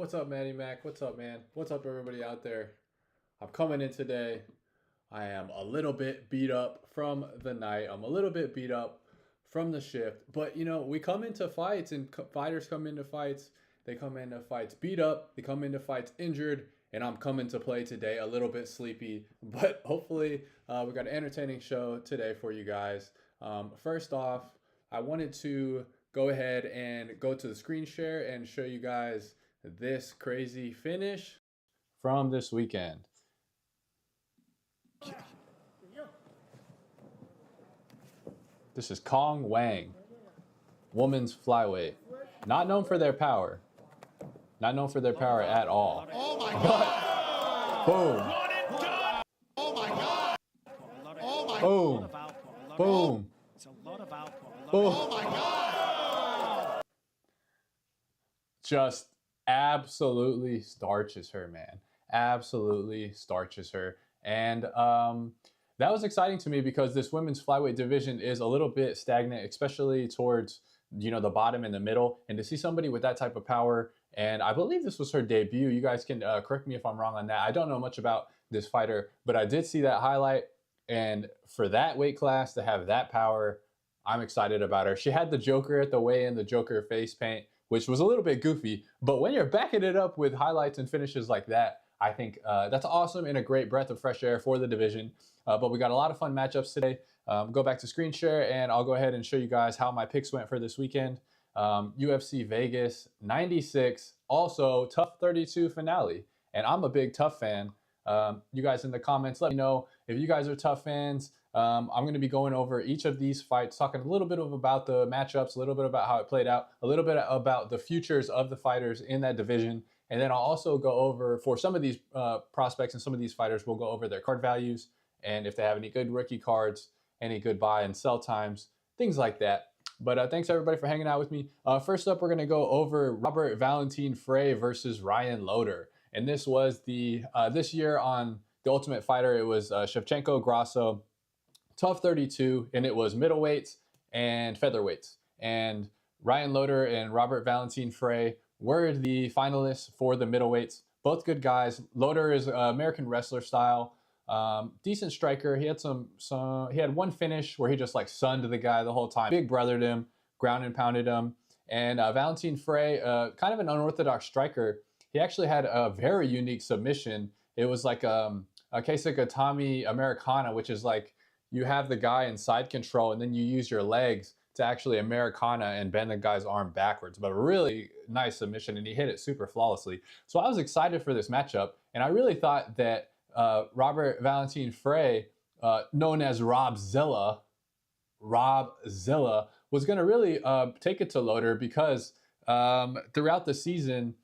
What's up, Manny Mac? What's up, man? What's up, everybody out there? I'm coming in today. I am a little bit beat up from the night. I'm a little bit beat up from the shift. But, you know, we come into fights and fighters come into fights. They come into fights beat up. They come into fights injured. And I'm coming to play today a little bit sleepy. But hopefully we got an entertaining show today for you guys. First off, I wanted to go ahead and go to the screen share and show you guys this crazy finish from this weekend. This is Kong Wang, women's flyweight. Not known for their power. Not known for their power at all. Oh my God! Boom. Oh my God! Oh my Boom. Boom. Boom. Oh my God! Just absolutely starches her, man. Absolutely starches her. And that was exciting to me because this women's flyweight division is a little bit stagnant, especially towards, you know, the bottom and the middle. And to see somebody with that type of power, and I believe this was her debut. You guys can correct me if I'm wrong on that. I don't know much about this fighter, but I did see that highlight. And for that weight class to have that power, I'm excited about her. She had the Joker at the weigh-in, the Joker face paint, which was a little bit goofy. But when you're backing it up with highlights and finishes like that, I think that's awesome and a great breath of fresh air for the division. But we got a lot of fun matchups today. Go back to screen share and I'll go ahead and show you guys how my picks went for this weekend. UFC Vegas 96, also Tough 32 finale. And I'm a big Tough fan. You guys in the comments, let me know if you guys are Tough fans. I'm going to be going over each of these fights, talking a little bit about the matchups, a little bit about how it played out, a little bit about the futures of the fighters in that division. And then I'll also go over, for some of these prospects and some of these fighters, we'll go over their card values and if they have any good rookie cards, any good buy and sell times, things like that. But thanks everybody for hanging out with me. First up, we're going to go over Valentine Frey versus Ryan Loder. And this was the, this year on The Ultimate Fighter, it was Shevchenko Grasso, Tough 32, and it was middleweights and featherweights. And Ryan Loder and Valentine Frey were the finalists for the middleweights. Both good guys. Loder is American wrestler style, decent striker. He had he had one finish where he just like sunned the guy the whole time. Big brothered him, ground and pounded him. And Valentine Frey, kind of an unorthodox striker. He actually had a very unique submission. It was like a Keisugatami Americana, which is like you have the guy in side control and then you use your legs to actually Americana and bend the guy's arm backwards. But a really nice submission, and he hit it super flawlessly. So I was excited for this matchup, and I really thought that Valentine Frey, known as Robzilla, was going to really take it to Loder because throughout the season,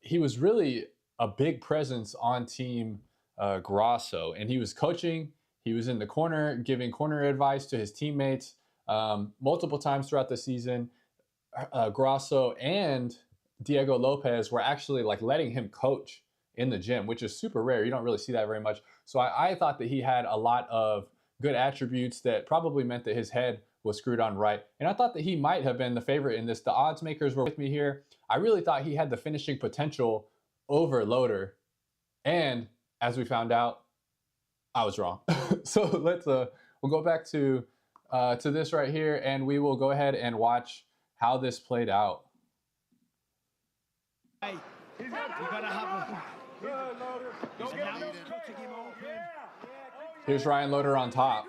he was really a big presence on Team Grasso, and he was coaching. He was in the corner, giving corner advice to his teammates multiple times throughout the season. Grasso and Diego Lopez were actually like letting him coach in the gym, which is super rare. You don't really see that very much. So I thought that he had a lot of good attributes that probably meant that his head was screwed on right. And I thought that he might have been the favorite in this. The odds makers were with me here. I really thought he had the finishing potential over Loder. And as we found out, I was wrong. So let's we'll go back to this right here, and we will go ahead and watch how this played out. Hey, you gotta have him. Here's Ryan Loder on top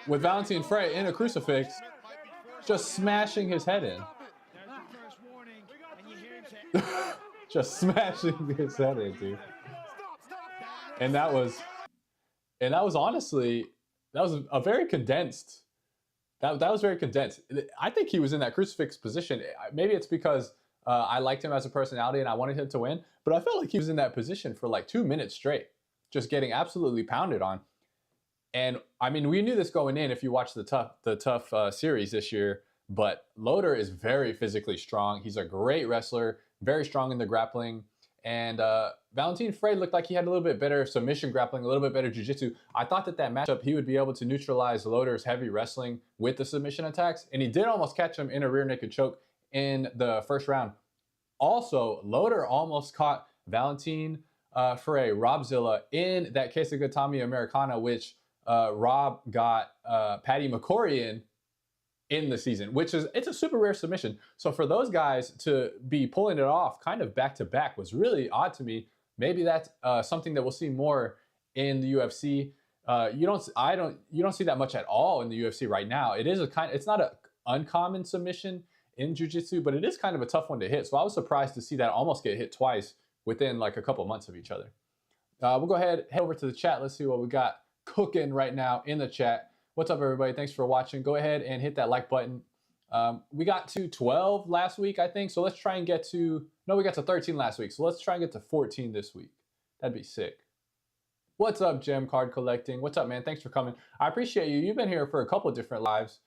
with Valentine Frey in a crucifix, just smashing his head in. Just smashing his head in, dude. And that was honestly, that was a very condensed. That was very condensed. I think he was in that crucifix position. Maybe it's because I liked him as a personality and I wanted him to win, but I felt like he was in that position for like 2 minutes straight, just getting absolutely pounded on. And I mean, we knew this going in if you watch the tough series this year, but Loder is very physically strong. He's a great wrestler, very strong in the grappling. And Valentine Frey looked like he had a little bit better submission grappling, a little bit better jiu-jitsu. I thought that matchup, he would be able to neutralize Loder's heavy wrestling with the submission attacks. And he did almost catch him in a rear naked choke in the first round. Also, Loder almost caught Valentine, Frey, Robzilla in that Kesagatami Americana, which Rob got Patty McCorian in the season, which is, it's a super rare submission. So for those guys to be pulling it off kind of back to back was really odd to me. Maybe that's something that we'll see more in the UFC. You don't see that much at all in the UFC right now. It's not an uncommon submission in jiu-jitsu, but it is kind of a tough one to hit. So I was surprised to see that almost get hit twice within like a couple months of each other. We'll go ahead, head over to the chat. Let's see what we got cooking right now in the chat. What's up, everybody? Thanks for watching. Go ahead and hit that like button. We got to 12 last week, I think. So let's try and get to, no, we got to 13 last week. So let's try and get to 14 this week. That'd be sick. What's up, Gem Card Collecting? What's up, man? Thanks for coming. I appreciate you. You've been here for a couple of different lives.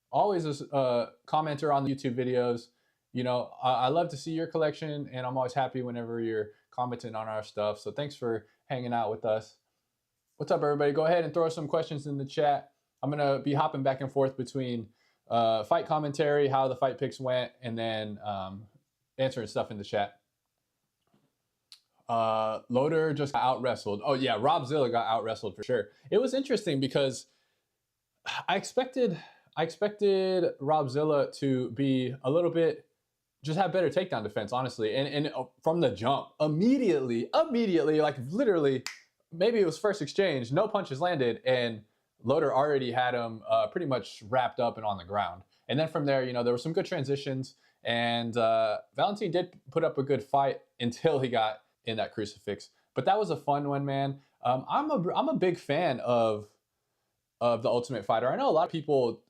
Always a commenter on the YouTube videos. You know, I love to see your collection, and I'm always happy whenever you're commenting on our stuff. So thanks for hanging out with us. What's up, everybody? Go ahead and throw some questions in the chat. I'm going to be hopping back and forth between fight commentary, how the fight picks went, and then answering stuff in the chat. Loder just got out-wrestled. Oh, yeah, Robzilla got out-wrestled for sure. It was interesting because I expected Robzilla to be a little bit, just have better takedown defense, honestly. And from the jump, immediately, like literally, maybe it was first exchange, no punches landed, and Loder already had him pretty much wrapped up and on the ground. And then from there, you know, there were some good transitions, and Valentine did put up a good fight until he got in that crucifix. But that was a fun one, man. I'm a big fan of the Ultimate Fighter. I know a lot of people,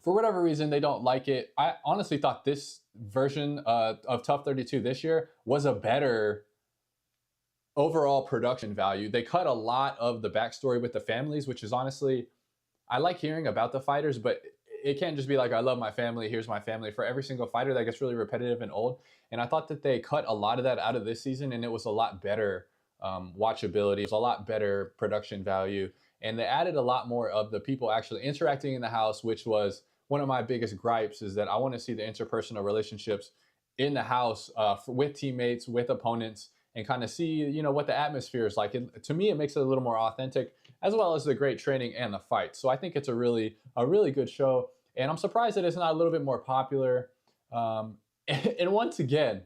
for whatever reason, they don't like it. I honestly thought this version of Tough 32 this year was a better overall production value. They cut a lot of the backstory with the families, which is honestly, I like hearing about the fighters, but it can't just be like, I love my family, here's my family. For every single fighter, that gets really repetitive and old. And I thought that they cut a lot of that out of this season, and it was a lot better watchability. It was a lot better production value. And they added a lot more of the people actually interacting in the house, which was one of my biggest gripes, is that I want to see the interpersonal relationships in the house with teammates, with opponents, and kind of see, you know, what the atmosphere is like. To me, it makes it a little more authentic, as well as the great training and the fight. So I think it's a really good show, and I'm surprised that it's not a little bit more popular. And once again,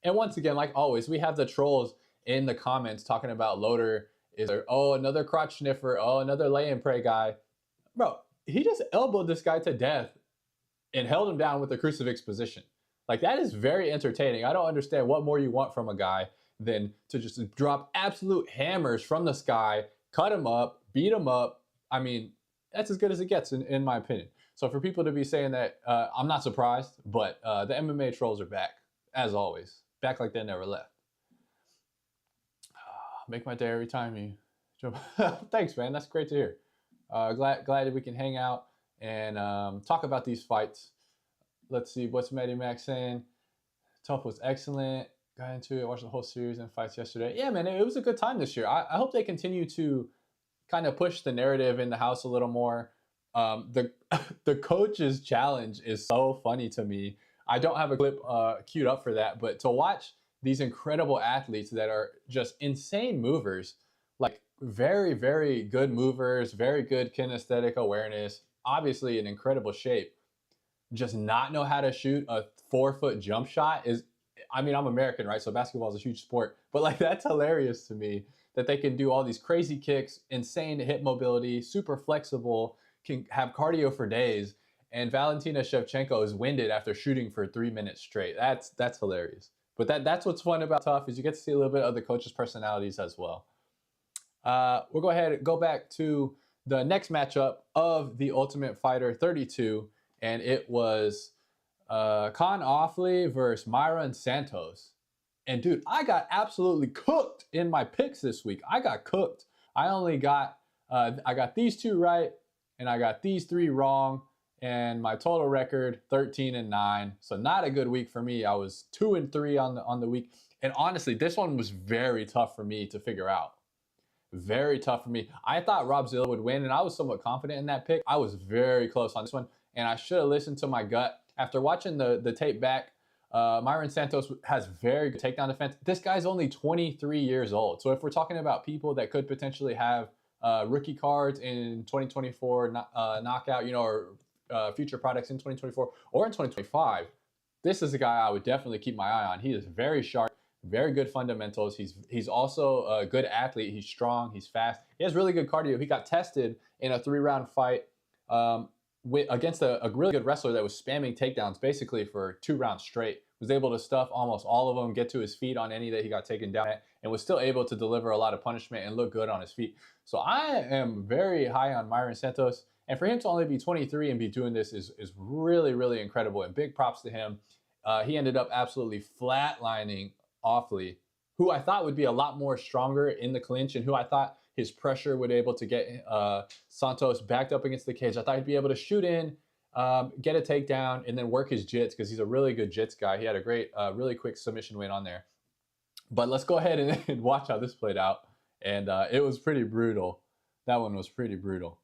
like always, we have the trolls in the comments talking about Loder is, oh, another crotch sniffer, oh, another lay and pray guy. Bro, he just elbowed this guy to death and held him down with the crucifix position. Like, that is very entertaining. I don't understand what more you want from a guy than to just drop absolute hammers from the sky, cut him up, beat him up. I mean, that's as good as it gets in my opinion. So for people to be saying that, I'm not surprised, but the MMA trolls are back, as always. Back like they never left. Make my day every time you jump. Thanks, man. That's great to hear. Glad that we can hang out and talk about these fights. Let's see, what's Matty Max saying? Tough was excellent. Got into it, watched the whole series and fights yesterday. Yeah, man, it was a good time this year. I hope they continue to kind of push the narrative in the house a little more. The coach's challenge is so funny to me. I don't have a clip queued up for that, but to watch these incredible athletes that are just insane movers, like very, very good movers, very good kinesthetic awareness, obviously in incredible shape, just not know how to shoot a 4-foot jump shot is, I mean, I'm American, right? So basketball is a huge sport, but like, that's hilarious to me that they can do all these crazy kicks, insane hip mobility, super flexible, can have cardio for days. And Valentina Shevchenko is winded after shooting for 3 minutes straight. That's hilarious. But that's what's fun about Tough, is you get to see a little bit of the coaches' personalities as well. We'll go ahead and go back to the next matchup of the Ultimate Fighter 32. And it was Kaan Ofli versus Mairon Santos. And dude, I got absolutely cooked in my picks this week. I got cooked. I only got, I got these two right, and I got these three wrong. And my total record, 13-9. So not a good week for me. I was 2-3 on the week. And honestly, this one was very tough for me to figure out. Very tough for me. I thought Robzilla would win, and I was somewhat confident in that pick. I was very close on this one, and I should have listened to my gut. After watching the tape back, Mairon Santos has very good takedown defense. This guy's only 23 years old. So if we're talking about people that could potentially have rookie cards in 2024 knockout, or future products in 2024 or in 2025, this is a guy I would definitely keep my eye on. He is very sharp, very good fundamentals. He's also a good athlete. He's strong. He's fast. He has really good cardio. He got tested in a 3-round fight against a really good wrestler that was spamming takedowns basically for 2 rounds straight. Was able to stuff almost all of them, get to his feet on any that he got taken down at, and was still able to deliver a lot of punishment and look good on his feet. So I am very high on Mairon Santos. And for him to only be 23 and be doing this is really, really incredible. And big props to him. He ended up absolutely flatlining Ofli, who I thought would be a lot more stronger in the clinch and who I thought his pressure would be able to get Santos backed up against the cage. I thought he'd be able to shoot in, get a takedown, and then work his jits because he's a really good jits guy. He had a great, really quick submission win on there. But let's go ahead and watch how this played out. And it was pretty brutal. That one was pretty brutal.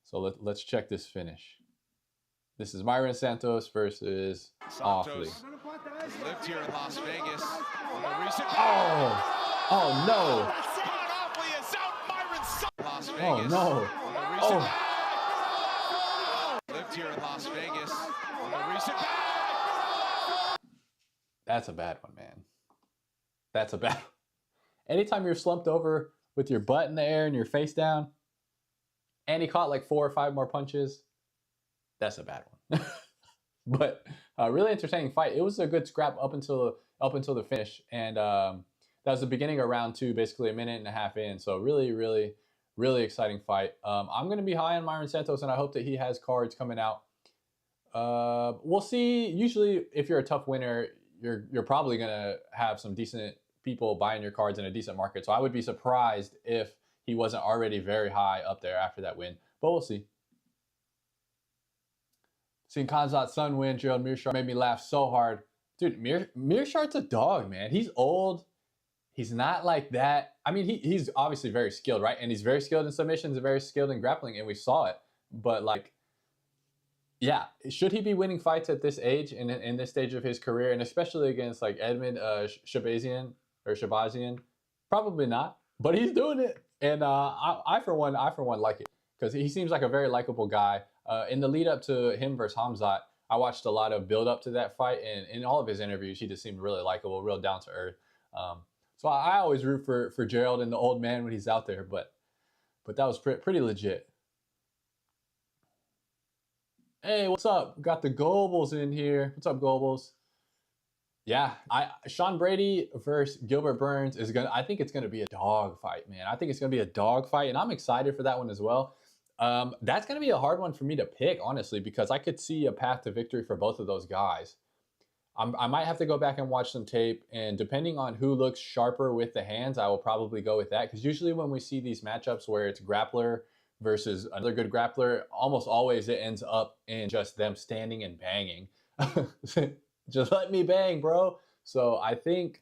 So let's check this finish. This is Mairon Santos versus Ofli. Lived here in Las Vegas. Oh no! Ofli is out. Mairon Santos. Las Vegas. Oh no! Oh. Lived here in Las Vegas. That's a bad one, man. That's a bad one. Anytime you're slumped over with your butt in the air and your face down, and he caught like 4 or 5 more punches, that's a bad one. But really entertaining fight. It was a good scrap up until the finish, and that was the beginning of round 2, basically a minute and a half in. So really, really, really exciting fight. I'm going to be high on Mairon Santos, and I hope that he has cards coming out. We'll see. Usually, if you're a tough winner, you're probably going to have some decent people buying your cards in a decent market. So I would be surprised if he wasn't already very high up there after that win. But we'll see. Seeing Khanzat's son win, Gerald Mearshart, made me laugh so hard. Dude, Mearshart's a dog, man. He's old. He's not like that. I mean, he's obviously very skilled, right? And he's very skilled in submissions and very skilled in grappling, and we saw it. But, like, yeah, should he be winning fights at this age, in this stage of his career, and especially against, like, Edmund Shabazian? Probably not. But he's doing it. And I for one like it, because he seems like a very likable guy. In the lead up to him versus Khamzat, I watched a lot of build up to that fight, and in all of his interviews, he just seemed really likable, real down to earth. So I always root for Gerald and the old man when he's out there, but that was pretty legit. Hey, what's up? Got the Goebbels in here. What's up, Goebbels? Yeah, Sean Brady versus Gilbert Burns I think it's gonna be a dog fight, man. I think it's gonna be a dog fight, and I'm excited for that one as well. That's gonna be a hard one for me to pick, honestly, because I could see a path to victory for both of those guys. I might have to go back and watch some tape, and depending on who looks sharper with the hands, I will probably go with that. Because usually when we see these matchups where it's grappler versus another good grappler, almost always it ends up in just them standing and banging. Just let me bang, bro. So I think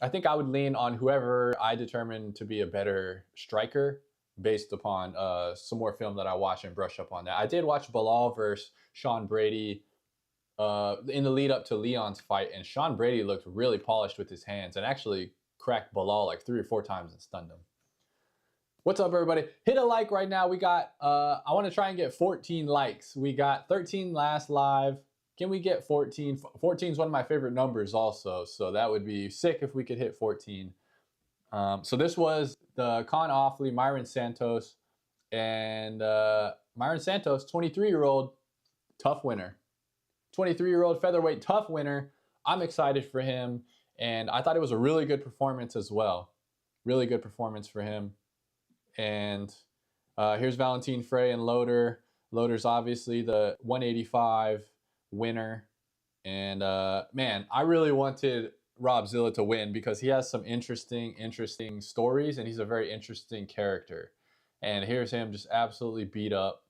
I would lean on whoever I determine to be a better striker based upon some more film that I watch and brush up on that. I did watch Bilal versus Sean Brady in the lead up to Leon's fight, and Sean Brady looked really polished with his hands and actually cracked Bilal like 3 or 4 times and stunned him. What's up, everybody? Hit a like right now. We got, I want to try and get 14 likes. We got 13 last live. Can we get 14? 14 is one of my favorite numbers also, so that would be sick if we could hit 14. So this was the Kaan Ofli, Mairon Santos, and Mairon Santos, 23-year-old, tough winner. 23-year-old featherweight tough winner. I'm excited for him, and I thought it was a really good performance as well. Really good performance for him. And here's Valentine, Frey, and Loder. Loder's obviously the 185 winner. And man, I really wanted Rob Zilla to win because he has some interesting stories, and he's a very interesting character. And here's him just absolutely beat up.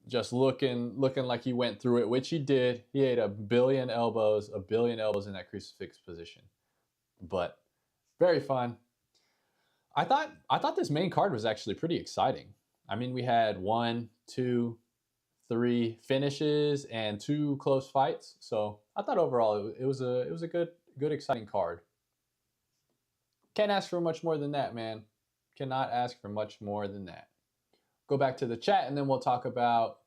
Just looking like he went through it, which he did. He ate a billion elbows in that crucifix position. But very fun. I thought this main card was actually pretty exciting. I mean, we had 1, 2, 3 finishes and 2 close fights. So I thought overall it was a good exciting card. Can't ask for much more than that, man. Cannot ask for much more than that. Go back to the chat and then we'll talk about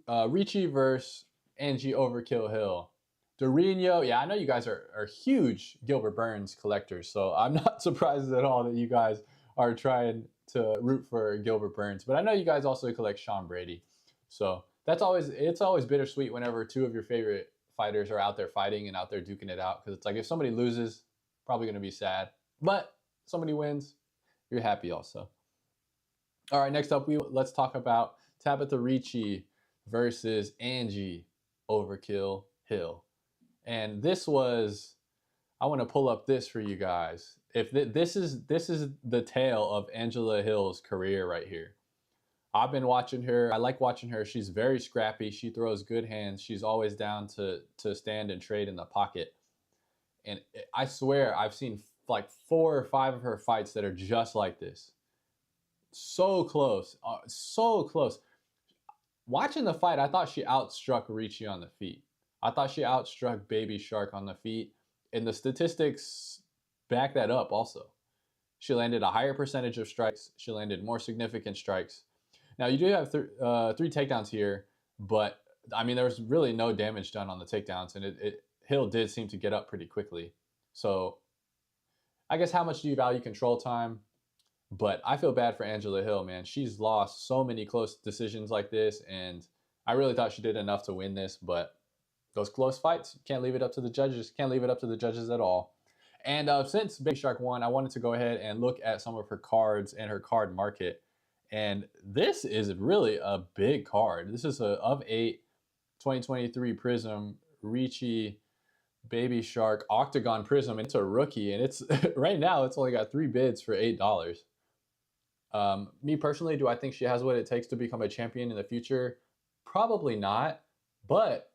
Ricci versus Angie Overkill Hill. Dorino, yeah, I know you guys are huge Gilbert Burns collectors, so I'm not surprised at all that you guys are trying to root for Gilbert Burns. But I know you guys also collect Sean Brady, so it's always bittersweet whenever 2 of your favorite fighters are out there fighting and out there duking it out, because it's like if somebody loses, probably going to be sad, but somebody wins, you're happy also. All right, next up, let's talk about Tabatha Ricci versus Angie Overkill Hill. And this was, I want to pull up this for you guys. If this is the tale of Angela Hill's career right here. I've been watching her. I like watching her. She's very scrappy. She throws good hands. She's always down to stand and trade in the pocket. And I swear I've seen like 4 or 5 of her fights that are just like this. So close, so close. Watching the fight, I thought she outstruck Ricci on the feet. I thought she outstruck Baby Shark on the feet. And the statistics back that up also. She landed a higher percentage of strikes. She landed more significant strikes. Now, you do have 3 takedowns here, but, I mean, there was really no damage done on the takedowns, and Hill did seem to get up pretty quickly. So, I guess how much do you value control time? But I feel bad for Angela Hill, man. She's lost so many close decisions like this, and I really thought she did enough to win this, but those close fights, can't leave it up to the judges. Can't leave it up to the judges at all. And since Baby Shark won, I wanted to go ahead and look at some of her cards and her card market. And this is really a big card. This is a of 8 2023 Prism Ricci Baby Shark Octagon Prism. It's a rookie, and it's right now it's only got 3 bids for $8. Me personally, do I think she has what it takes to become a champion in the future? Probably not. But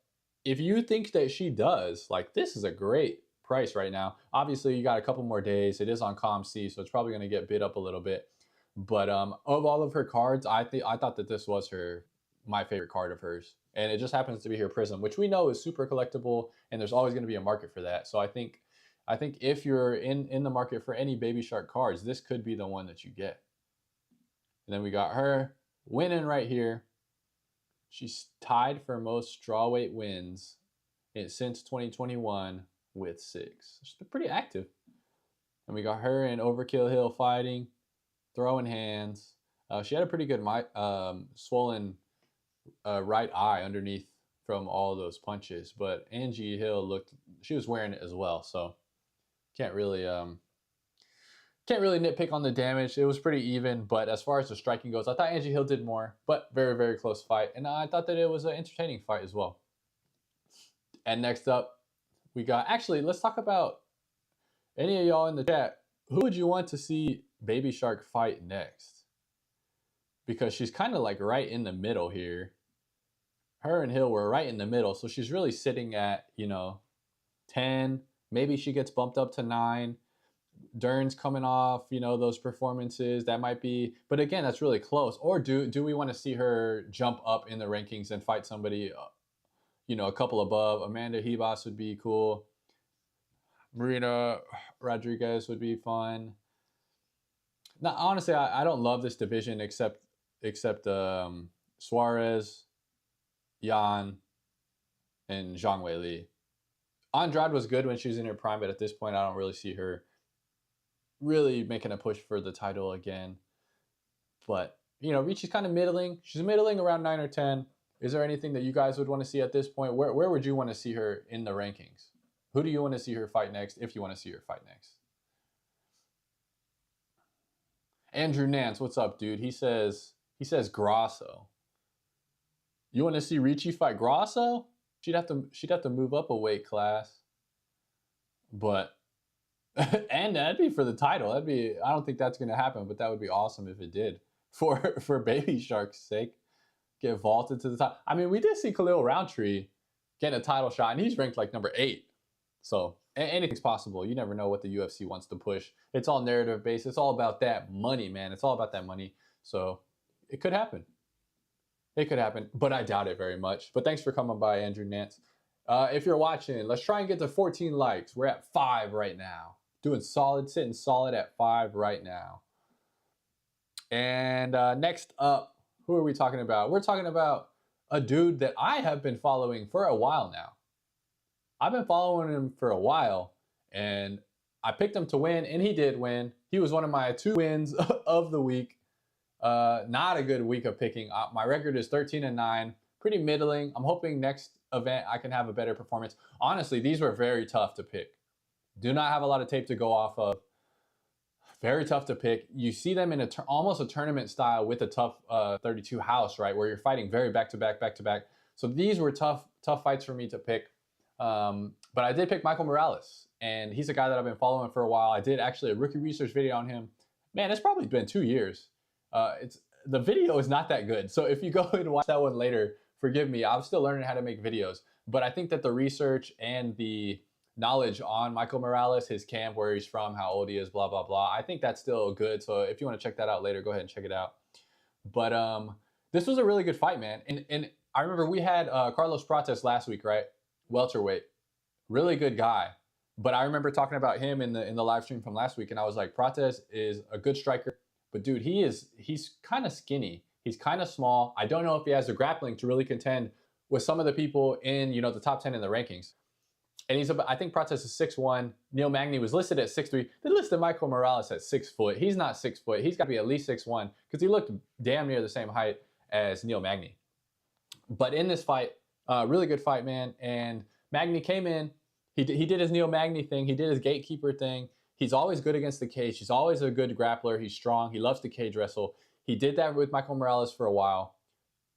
if you think that she does, like, this is a great price right now. Obviously, you got a couple more days. It is on ComC, so it's probably going to get bid up a little bit. But of all of her cards, I thought that this was my favorite card of hers. And it just happens to be her Prism, which we know is super collectible, and there's always going to be a market for that. So I think if you're in the market for any Baby Shark cards, this could be the one that you get. And then we got her winning right here. She's tied for most strawweight wins since 2021 with 6. She's been pretty active. And we got her and Overkill Hill fighting, throwing hands. She had a pretty good swollen right eye underneath from all those punches. But Angie Hill she was wearing it as well. So can't really nitpick on the damage. It was pretty even, but as far as the striking goes, I thought Angie Hill did more, but very, very close fight. And I thought that it was an entertaining fight as well. And next up, we got, actually, let's talk about any of y'all in the chat. Who would you want to see Baby Shark fight next? Because she's kind of like right in the middle here. Her and Hill were right in the middle, so she's really sitting at, 10. Maybe she gets bumped up to 9. Dern's coming off, those performances. That might be, but again, that's really close. Or do we want to see her jump up in the rankings and fight somebody, a couple above? Amanda Hebas would be cool. Marina Rodriguez would be fun. Now, honestly, I don't love this division except Suarez, Yan, and Zhang Weili. Andrade was good when she was in her prime, but at this point, I don't really see her really making a push for the title again. But, Ricci's kind of middling. She's middling around 9 or 10. Is there anything that you guys would want to see at this point? Where would you want to see her in the rankings? Who do you want to see her fight next, if you want to see her fight next? Andrew Nance, what's up, dude? He says Grasso. You want to see Ricci fight Grasso? She'd have to move up a weight class. But and that'd be for the title. I don't think that's gonna happen, but that would be awesome if it did. For Baby Shark's sake. Get vaulted to the top. I mean, we did see Khalil Roundtree get a title shot, and he's ranked like number 8. So anything's possible. You never know what the UFC wants to push. It's all narrative based. It's all about that money, man. It's all about that money. So it could happen. It could happen, but I doubt it very much. But thanks for coming by, Andrew Nance. If you're watching, let's try and get to 14 likes. We're at 5 right now. Doing solid, sitting solid at 5 right now. And next up, who are we talking about? We're talking about a dude that I have been following for a while now. I've been following him for a while, and I picked him to win, and he did win. He was one of my 2 wins of the week. Not a good week of picking. My record is 13-9, pretty middling. I'm hoping next event I can have a better performance. Honestly, these were very tough to pick. Do not have a lot of tape to go off of. Very tough to pick. You see them in almost a tournament style with a tough 32 house, right? Where you're fighting very back-to-back, back-to-back. So these were tough fights for me to pick. But I did pick Michael Morales, and he's a guy that I've been following for a while. I did actually a rookie research video on him. Man, it's probably been 2 years. The video is not that good. So if you go and watch that one later, forgive me. I'm still learning how to make videos. But I think that the research and the knowledge on Michael Morales, his camp, where he's from, how old he is, blah, blah, blah. I think that's still good. So if you want to check that out later, go ahead and check it out. But this was a really good fight, man. And I remember we had Carlos Prates last week, right? Welterweight. Really good guy. But I remember talking about him in the live stream from last week, and I was like, Prates is a good striker. But dude, he's kind of skinny. He's kind of small. I don't know if he has the grappling to really contend with some of the people in, you know, the top 10 in the rankings. And he's about, I think Prates is 6'1". Neal Magny was listed at 6'3". They listed Michael Morales at 6 foot. He's not 6 foot. He's got to be at least 6'1", because he looked damn near the same height as Neal Magny. But in this fight, really good fight, man. And Magny came in. He did his Neal Magny thing. He did his gatekeeper thing. He's always good against the cage. He's always a good grappler. He's strong. He loves to cage wrestle. He did that with Michael Morales for a while.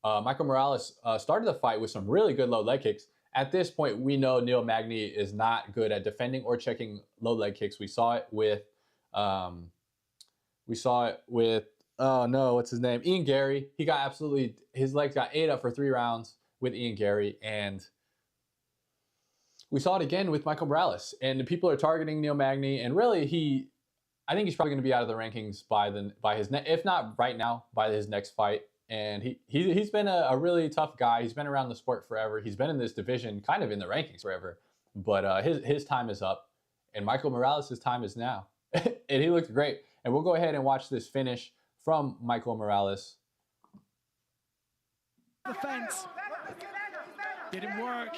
Michael Morales started the fight with some really good low leg kicks. At this point, we know Neal Magny is not good at defending or checking low leg kicks. We saw it with, oh no, what's his name? Ian Gary. He got absolutely, his legs got ate up for 3 rounds with Ian Gary. And we saw it again with Michael Morales. And the people are targeting Neal Magny. And really, I think he's probably going to be out of the rankings by his, if not right now, by his next fight. And he's been a really tough guy. He's been around the sport forever. He's been in this division, kind of in the rankings forever. But his time is up. And Michael Morales' time is now. And he looked great. And we'll go ahead and watch this finish from Michael Morales. The fence. Didn't work.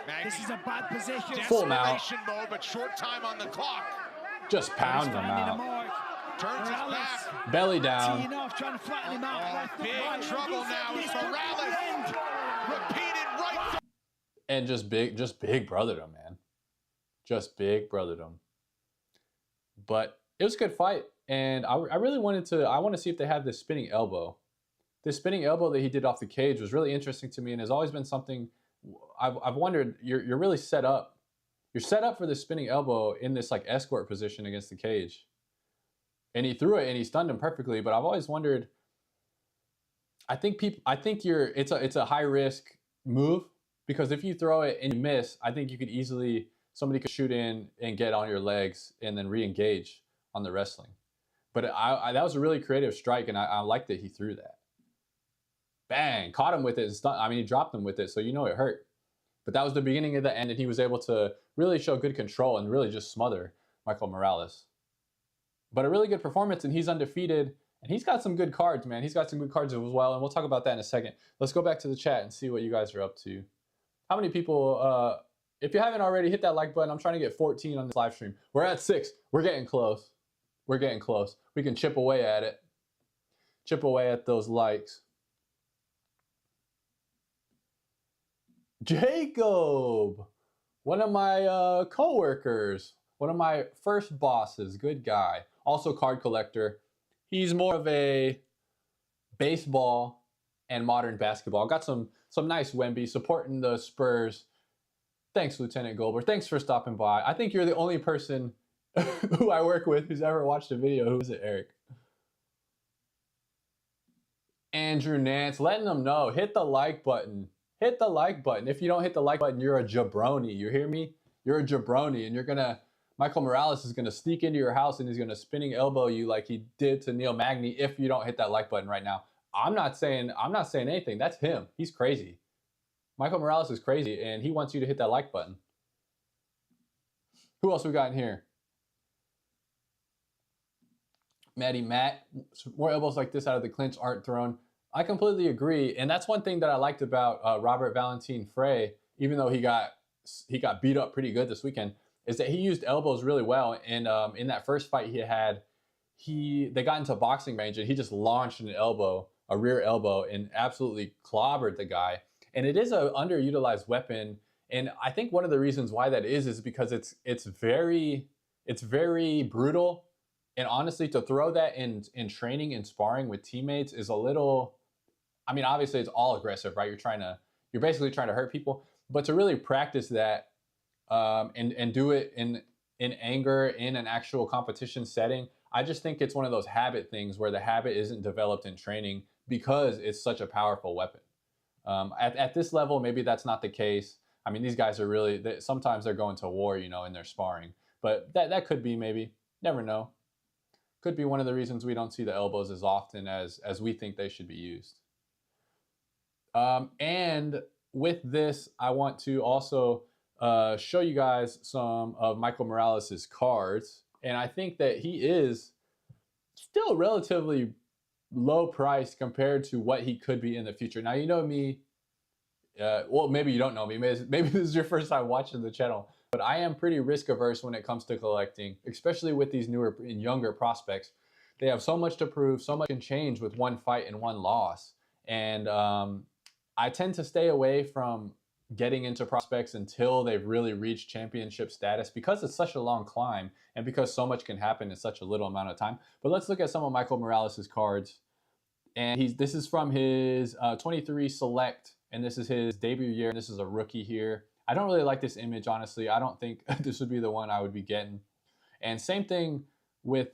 Magny. This is a bad position. Full mount. Mode, but short time on the clock. Just pound him out. Turns his back. Belly down. Teeing off, trying to flatten him out. Big trouble now is Morales. Repeated right. And just big brothered him, man. Just big brothered him. But it was a good fight. And I really wanted to, I want to see if they have this spinning elbow. This spinning elbow that he did off the cage was really interesting to me, and has always been something I've wondered. You're really set up. You're set up for this spinning elbow in this like escort position against the cage. And he threw it and he stunned him perfectly. But I've always wondered. I think it's a high risk move, because if you throw it and you miss, I think you could easily, somebody could shoot in and get on your legs and then re-engage on the wrestling. But that was a really creative strike, and I like that he threw that. Bang, caught him with it and stunned. I mean, he dropped him with it, so you know it hurt. But that was the beginning of the end, and he was able to really show good control and really just smother Michael Morales. But a really good performance, and he's undefeated, and he's got some good cards, man. He's got some good cards as well, and we'll talk about that in a second. Let's go back to the chat and see what you guys are up to. How many people, if you haven't already, hit that like button. I'm trying to get 14 on this live stream. We're at 6. We're getting close. We're getting close. We can chip away at it. Chip away at those likes. Jacob, one of my co-workers, one of my first bosses, good guy. Also card collector. He's more of a baseball and modern basketball. Got some nice Wemby, supporting the Spurs. Thanks, Lieutenant Goldberg. Thanks for stopping by. I think you're the only person who I work with who's ever watched a video. Who is it, Eric? Andrew Nance, letting them know. Hit the like button. Hit the like button. If you don't hit the like button, you're a jabroni. You hear me? You're a jabroni, and Michael Morales is gonna sneak into your house and he's gonna spinning elbow you like he did to Neal Magny if you don't hit that like button right now. I'm not saying anything. That's him. He's crazy. Michael Morales is crazy, and he wants you to hit that like button. Who else we got in here? Matt, more elbows like this out of the clinch aren't thrown. I completely agree, and that's one thing that I liked about Robert Valentine Frey, even though he got beat up pretty good this weekend, is that he used elbows really well. And in that first fight he had, they got into boxing range, and he just launched an elbow, a rear elbow, and absolutely clobbered the guy. And it is an underutilized weapon, and I think one of the reasons why that is because it's very brutal. And honestly, to throw that in training and sparring with teammates is a little, I mean, obviously it's all aggressive, right? You're basically trying to hurt people, but to really practice that and do it in anger in an actual competition setting, I just think it's one of those habit things where the habit isn't developed in training because it's such a powerful weapon. At this level, maybe that's not the case. I mean, these guys are sometimes they're going to war, you know, in their sparring, but that could be, maybe, never know. Could be one of the reasons we don't see the elbows as often as we think they should be used. And with this, I want to also show you guys some of Michael Morales' cards. And I think that he is still relatively low price compared to what he could be in the future. Now, you know me, well, maybe you don't know me. Maybe this is your first time watching the channel. But I am pretty risk averse when it comes to collecting, especially with these newer and younger prospects. They have so much to prove, so much can change with one fight and one loss. And I tend to stay away from getting into prospects until they've really reached championship status, because it's such a long climb and because so much can happen in such a little amount of time. But let's look at some of Michael Morales' cards. And this is from his 23 Select, and this is his debut year, and this is a rookie here. I don't really like this image, honestly. I don't think this would be the one I would be getting. And same thing with,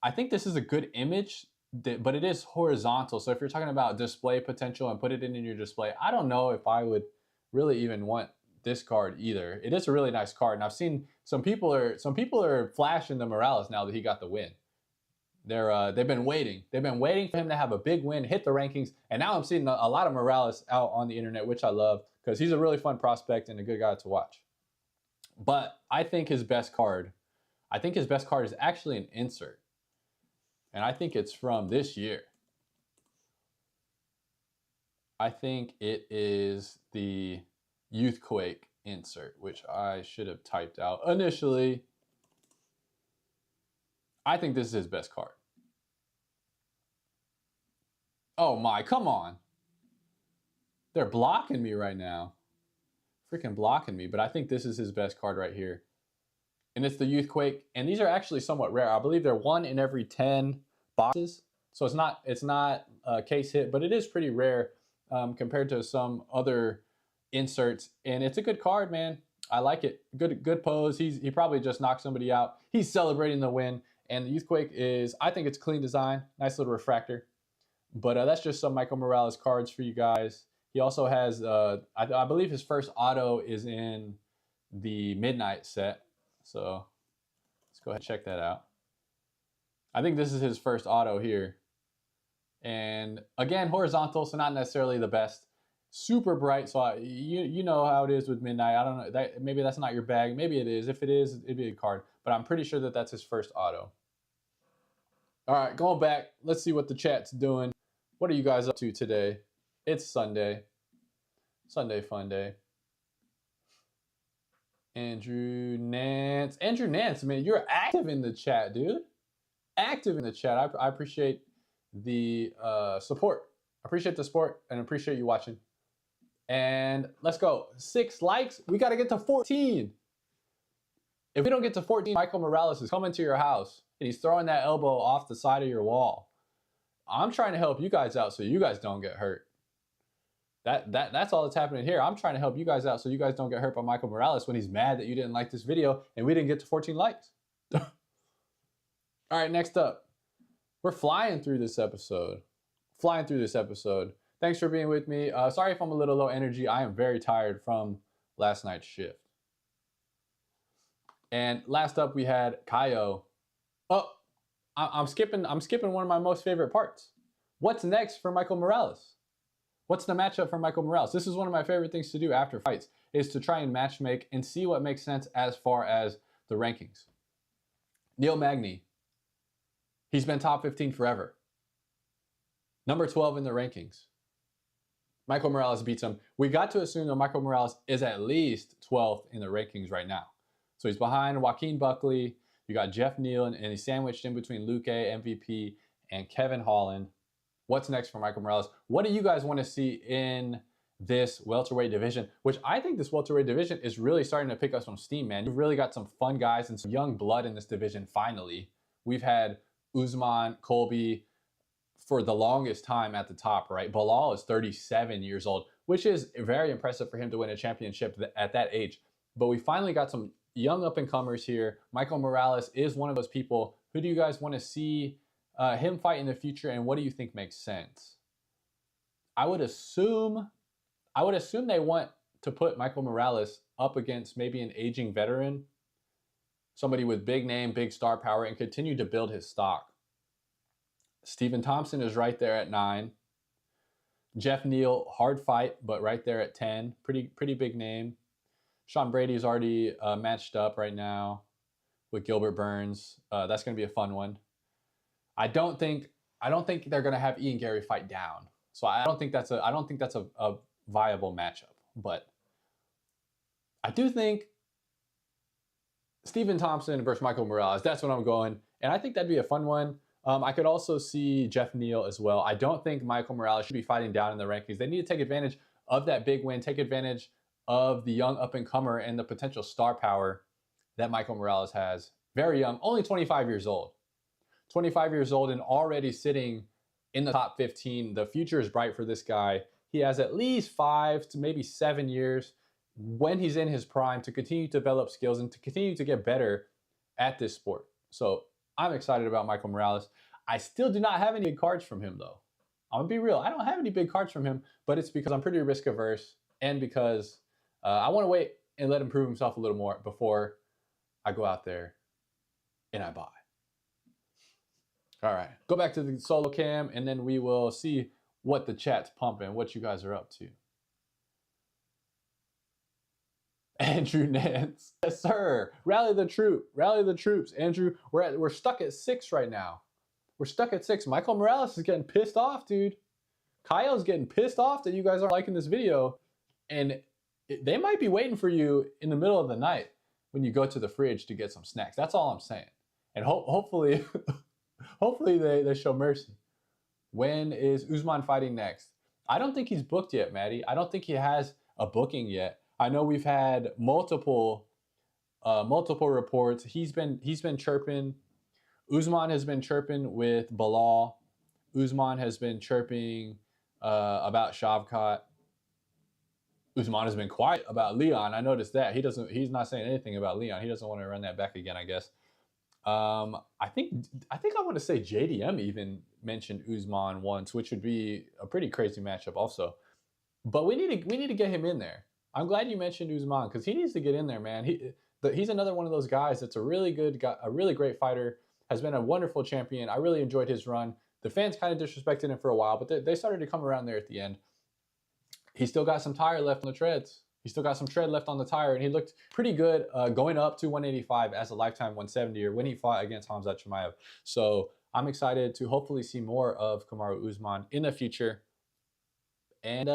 I think this is a good image, but it is horizontal. So if you're talking about display potential and put it in your display, I don't know if I would really even want this card either. It is a really nice card, and I've seen some people are flashing the Morales now that he got the win. They've been waiting. They've been waiting for him to have a big win, hit the rankings, and now I'm seeing a lot of Morales out on the internet, which I love, because he's a really fun prospect and a good guy to watch. But I think his best card is actually an insert. And I think it's from this year. I think it is the Youthquake insert, which I should have typed out initially. I think this is his best card. Oh my, come on. They're blocking me right now. Freaking blocking me, but I think this is his best card right here. And it's the Youthquake, and these are actually somewhat rare. I believe they're 1 in every 10 boxes. So it's not a case hit, but it is pretty rare compared to some other inserts. And it's a good card, man. I like it. Good pose. He probably just knocked somebody out. He's celebrating the win. And the Youthquake is, I think it's clean design. Nice little refractor. But that's just some Michael Morales cards for you guys. He also has, I believe his first auto is in the Midnight set. So let's go ahead and check that out. I think this is his first auto here. And again, horizontal, so not necessarily the best. Super bright, so you know how it is with Midnight. I don't know, maybe that's not your bag. Maybe it is. If it is, it'd be a card. But I'm pretty sure that that's his first auto. All right, going back, let's see what the chat's doing. What are you guys up to today? It's Sunday. Sunday fun day. Andrew Nance, man, you're active in the chat, dude. Active in the chat. I appreciate the support. I appreciate the support and appreciate you watching. And let's go. 6 likes. We got to get to 14. If we don't get to 14, Michael Morales is coming to your house and he's throwing that elbow off the side of your wall. I'm trying to help you guys out so you guys don't get hurt. That's all that's happening here. I'm trying to help you guys out so you guys don't get hurt by Michael Morales when he's mad that you didn't like this video and we didn't get to 14 likes. All right, next up. We're flying through this episode. Thanks for being with me. Sorry if I'm a little low energy. I am very tired from last night's shift. And last up we had Caio. Oh, I'm skipping one of my most favorite parts. What's next for Michael Morales? What's the matchup for Michael Morales? This is one of my favorite things to do after fights, is to try and match make and see what makes sense as far as the rankings. Neal Magny, he's been top 15 forever. Number 12 in the rankings. Michael Morales beats him. We got to assume that Michael Morales is at least 12th in the rankings right now. So he's behind Joaquin Buckley. You got Jeff Neal, and he's sandwiched in between Luque, MVP, and Kevin Holland. What's next for Michael Morales? What do you guys want to see in this welterweight division? Which I think this welterweight division is really starting to pick up some steam, man. You've really got some fun guys and some young blood in this division finally. We've had Usman, Colby for the longest time at the top, right? Bilal is 37 years old, which is very impressive for him to win a championship at that age. But we finally got some young up-and-comers here. Michael Morales is one of those people. Who do you guys want to see him fight in the future, and what do you think makes sense? I would assume they want to put Michael Morales up against maybe an aging veteran, somebody with big name, big star power, and continue to build his stock. Stephen Thompson is right there at 9. Jeff Neal, hard fight, but right there at 10. Pretty big name. Sean Brady's already matched up right now with Gilbert Burns. That's going to be a fun one. I don't think they're going to have Ian Gary fight down. So I don't think that's a viable matchup. But I do think Stephen Thompson versus Michael Morales. That's what I'm going, and I think that'd be a fun one. I could also see Jeff Neal as well. I don't think Michael Morales should be fighting down in the rankings. They need to take advantage of that big win, take advantage of the young up-and-comer and the potential star power that Michael Morales has. Very young, only 25 years old. 25 years old and already sitting in the top 15. The future is bright for this guy. He has at least 5 to maybe 7 years when he's in his prime to continue to develop skills and to continue to get better at this sport. So I'm excited about Michael Morales. I still do not have any big cards from him, though. I'm going to be real. I don't have any big cards from him, but it's because I'm pretty risk averse and because I want to wait and let him prove himself a little more before I go out there and I buy. All right, go back to the solo cam, and then we will see what the chat's pumping, what you guys are up to. Andrew Nance, yes sir. Rally the troops. Andrew, we're stuck at 6 right now. We're stuck at 6. Michael Morales is getting pissed off, dude. Kyle's getting pissed off that you guys aren't liking this video, and they might be waiting for you in the middle of the night when you go to the fridge to get some snacks. That's all I'm saying. And hopefully, hopefully they show mercy. When is Usman fighting next? I don't think he's booked yet, Maddie. I don't think he has a booking yet. I know we've had multiple reports. He's been chirping. Usman has been chirping with Bilal. Usman has been chirping about Shavkat. Usman has been quiet about Leon. I noticed that. He's not saying anything about Leon. He doesn't want to run that back again, I guess. I think I want to say JDM even mentioned Usman once, which would be a pretty crazy matchup also. But we need to get him in there. I'm glad you mentioned Usman because he needs to get in there, man. He's another one of those guys that's a really good guy, a really great fighter, has been a wonderful champion. I really enjoyed his run. The fans kind of disrespected him for a while, but they started to come around there at the end. He still got some tire left on the treads. He still got some tread left on the tire, and he looked pretty good going up to 185 as a lifetime 170er when he fought against Khamzat Chimaev. So I'm excited to hopefully see more of Kamaru Usman in the future. And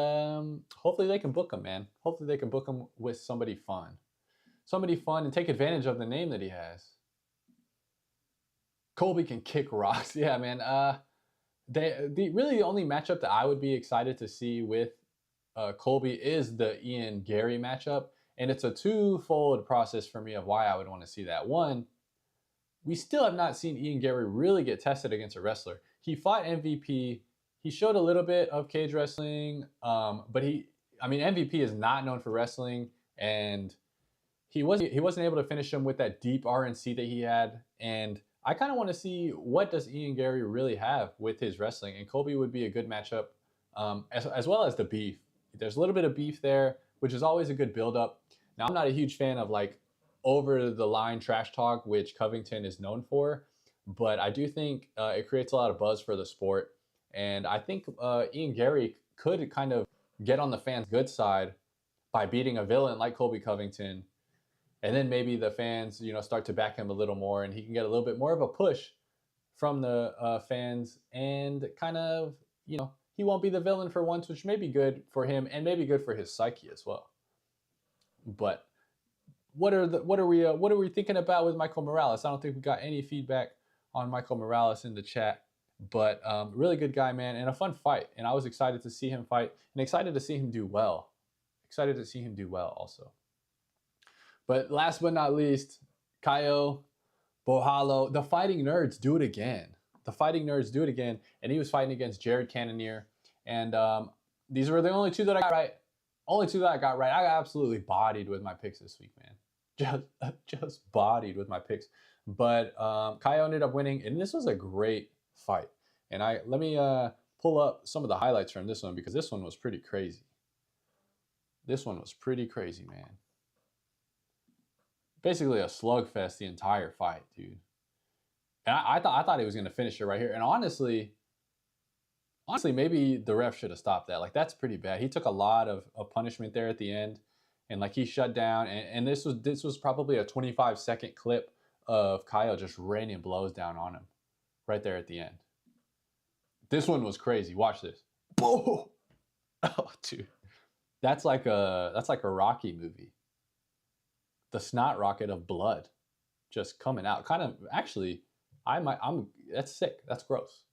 hopefully they can book him, man. Hopefully they can book him with somebody fun. Somebody fun and take advantage of the name that he has. Colby can kick rocks. Yeah, man. Really the only matchup that I would be excited to see with Colby is the Ian Gary matchup. And it's a twofold process for me of why I would want to see that. One, we still have not seen Ian Gary really get tested against a wrestler. He fought MVP. He showed a little bit of cage wrestling, but MVP is not known for wrestling, and he wasn't able to finish him with that deep RNC that he had. And I kind of want to see what does Ian Gary really have with his wrestling, and Colby would be a good matchup, as well as the beef. There's a little bit of beef there, which is always a good build-up. Now, I'm not a huge fan of like over-the-line trash talk, which Covington is known for, but I do think it creates a lot of buzz for the sport. And I think Ian Gary could kind of get on the fans' good side by beating a villain like Colby Covington. And then maybe the fans, start to back him a little more, and he can get a little bit more of a push from the fans, and kind of, he won't be the villain for once, which may be good for him and maybe good for his psyche as well. But what are we thinking about with Michael Morales? I don't think we got any feedback on Michael Morales in the chat, but really good guy, man, and a fun fight. And I was excited to see him fight, and excited to see him do well. Excited to see him do well also. But last but not least, Caio Borralho. The Fighting Nerds do it again. The Fighting Nerds do it again, and he was fighting against Jared Cannonier. And these were the only two that I got right. Only two that I got right. I got absolutely bodied with my picks this week, man. Just bodied with my picks. But Caio ended up winning, and this was a great fight. And let me pull up some of the highlights from this one, because this one was pretty crazy. This one was pretty crazy, man. Basically a slugfest the entire fight, dude. And I thought he was going to finish it right here. And honestly, maybe the ref should have stopped that. Like, that's pretty bad. He took a lot of punishment there at the end, and like he shut down. And this was probably a 25-second clip of Caio just raining blows down on him right there at the end. This one was crazy. Watch this. Boom! Oh, dude, that's like a Rocky movie. The snot rocket of blood just coming out. Kind of, actually, that's sick. That's gross.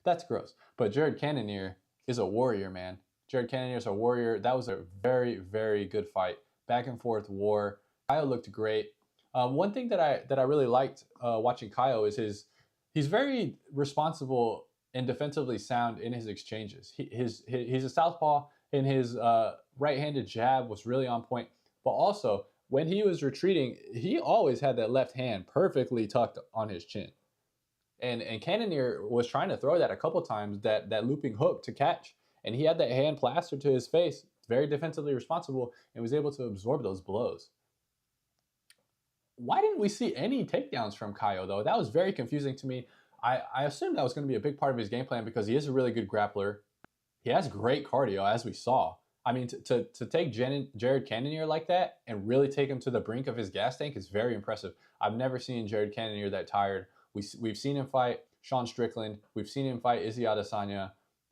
That's gross. But Jared Cannonier is a warrior, man. Jared Cannonier is a warrior. That was a very, very good fight. Back and forth war. Caio looked great. One thing that I really liked watching Caio is he's very responsible and defensively sound in his exchanges. He's a southpaw, and his right-handed jab was really on point. But also, when he was retreating, he always had that left hand perfectly tucked on his chin. And Cannonier was trying to throw that a couple times, that looping hook to catch. And he had that hand plastered to his face, very defensively responsible, and was able to absorb those blows. Why didn't we see any takedowns from Caio, though? That was very confusing to me. I assumed that was going to be a big part of his game plan, because he is a really good grappler. He has great cardio, as we saw. I mean, to take Jared Cannonier like that and really take him to the brink of his gas tank is very impressive. I've never seen Jared Cannonier that tired. We've seen him fight Sean Strickland. We've seen him fight Izzy Adesanya.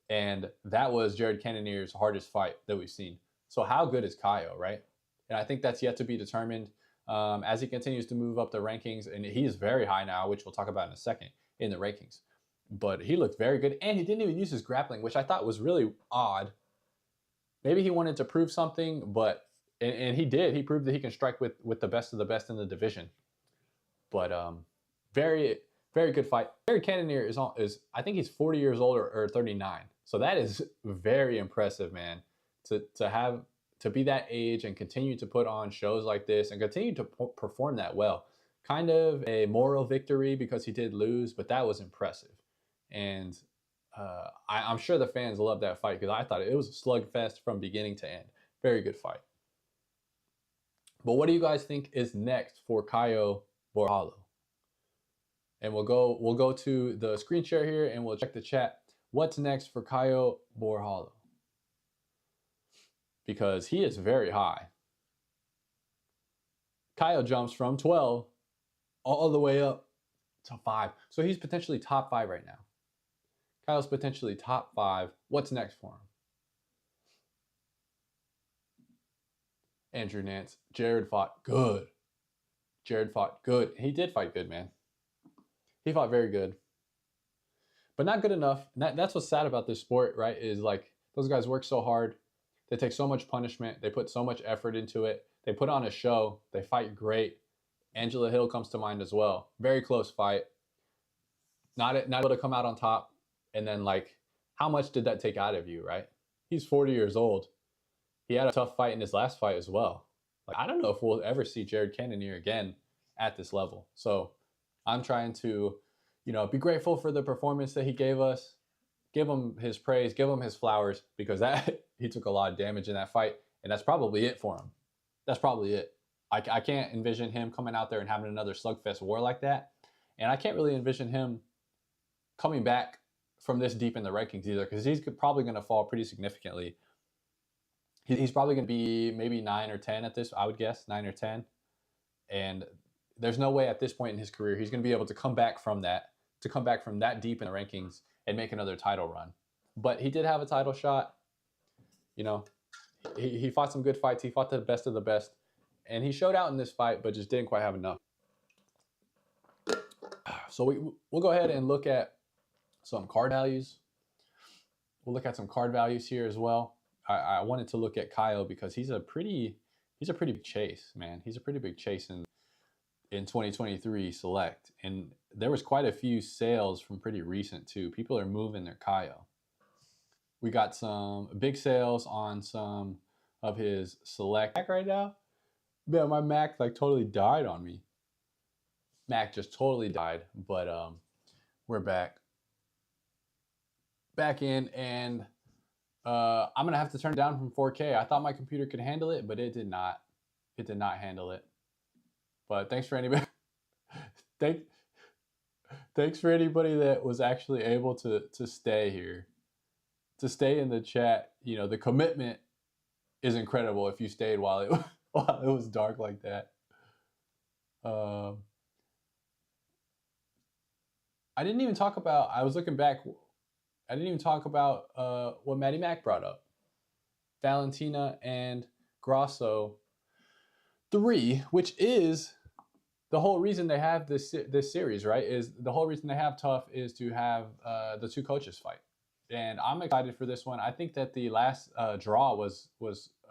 And that was Jared Cannonier's hardest fight that we've seen. So how good is Caio, right? And I think that's yet to be determined as he continues to move up the rankings. And he is very high now, which we'll talk about in a second, in the rankings. But he looked very good. And he didn't even use his grappling, which I thought was really odd. Maybe he wanted to prove something, but and he did. He proved that he can strike with the best of the best in the division. But very, very good fight. Jared Cannonier is I think he's 40 years old or 39. So that is very impressive, man. To be that age and continue to put on shows like this and continue to perform that well. Kind of a moral victory because he did lose, but that was impressive. And I'm sure the fans loved that fight, because I thought it was a slugfest from beginning to end. Very good fight. But what do you guys think is next for Caio Borralho? And we'll go to the screen share here and we'll check the chat. What's next for Caio Borralho? Because he is very high. Caio jumps from 12 all the way up to 5. So he's potentially top 5 right now. Caio's potentially top 5. What's next for him? Andrew Nance. Jared fought good. Jared fought good. He did fight good, man. He fought very good. But not good enough. That's what's sad about this sport, right? Is like, those guys work so hard. They take so much punishment. They put so much effort into it. They put on a show. They fight great. Angela Hill comes to mind as well. Very close fight. Not able to come out on top. And then, like, how much did that take out of you, right? He's 40 years old. He had a tough fight in his last fight as well. Like, I don't know if we'll ever see Jared Cannonier again at this level. So I'm trying to, be grateful for the performance that he gave us. Give him his praise. Give him his flowers, because he took a lot of damage in that fight. And that's probably it for him. That's probably it. I can't envision him coming out there and having another slugfest war like that. And I can't really envision him coming back from this deep in the rankings either, because he's probably going to fall pretty significantly. He's probably going to be maybe 9 or 10 at this, I would guess, 9 or 10. And there's no way at this point in his career he's going to be able to come back from that, deep in the rankings and make another title run. But he did have a title shot. You know, he fought some good fights. He fought the best of the best. And he showed out in this fight, but just didn't quite have enough. So we'll go ahead and look at some card values. We'll look at some card values here as well. I wanted to look at Caio because he's a pretty big chase, man. He's a pretty big chase in 2023 select. And there was quite a few sales from pretty recent too. People are moving their Caio. We got some big sales on some of his select right now. Man, my Mac like totally died on me. Mac just totally died, but we're back in, and I'm gonna have to turn it down from 4K. I thought my computer could handle it, but it did not. It did not handle it. But thanks for anybody. Thanks for anybody that was actually able to stay here, to stay in the chat. You know, the commitment is incredible if you stayed while it was dark like that. I didn't even talk about, I was looking back, I didn't even talk about what Maddie Mac brought up. Valentina and Grasso 3, which is the whole reason they have this series, right? Is the whole reason they have Tough is to have the two coaches fight. And I'm excited for this one. I think that the last draw was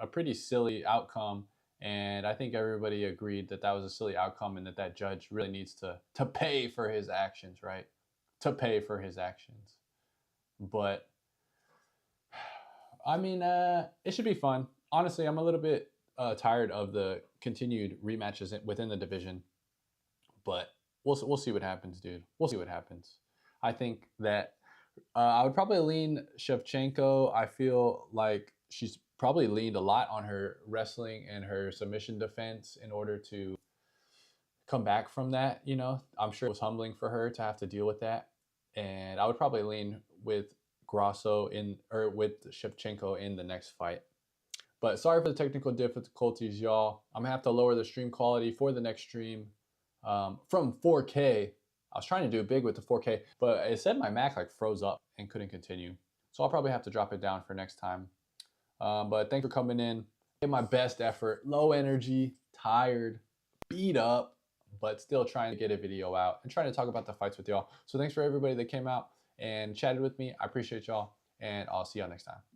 a pretty silly outcome. And I think everybody agreed that that was a silly outcome and that judge really needs to pay for his actions, right? To pay for his actions. But, I mean, it should be fun. Honestly, I'm a little bit tired of the continued rematches within the division. But we'll see what happens, dude. We'll see what happens. I think that I would probably lean Shevchenko. I feel like she's probably leaned a lot on her wrestling and her submission defense in order to come back from that, you know. I'm sure it was humbling for her to have to deal with that. And I would probably lean with Grasso with Shevchenko in the next fight. But sorry for the technical difficulties, y'all. I'm gonna have to lower the stream quality for the next stream from 4K. I was trying to do it big with the 4K, but it said my Mac like froze up and couldn't continue. So I'll probably have to drop it down for next time. But thanks for coming in. Gave my best effort. Low energy, tired, beat up, but still trying to get a video out and trying to talk about the fights with y'all. So thanks for everybody that came out and chatted with me. I appreciate y'all, and I'll see y'all next time.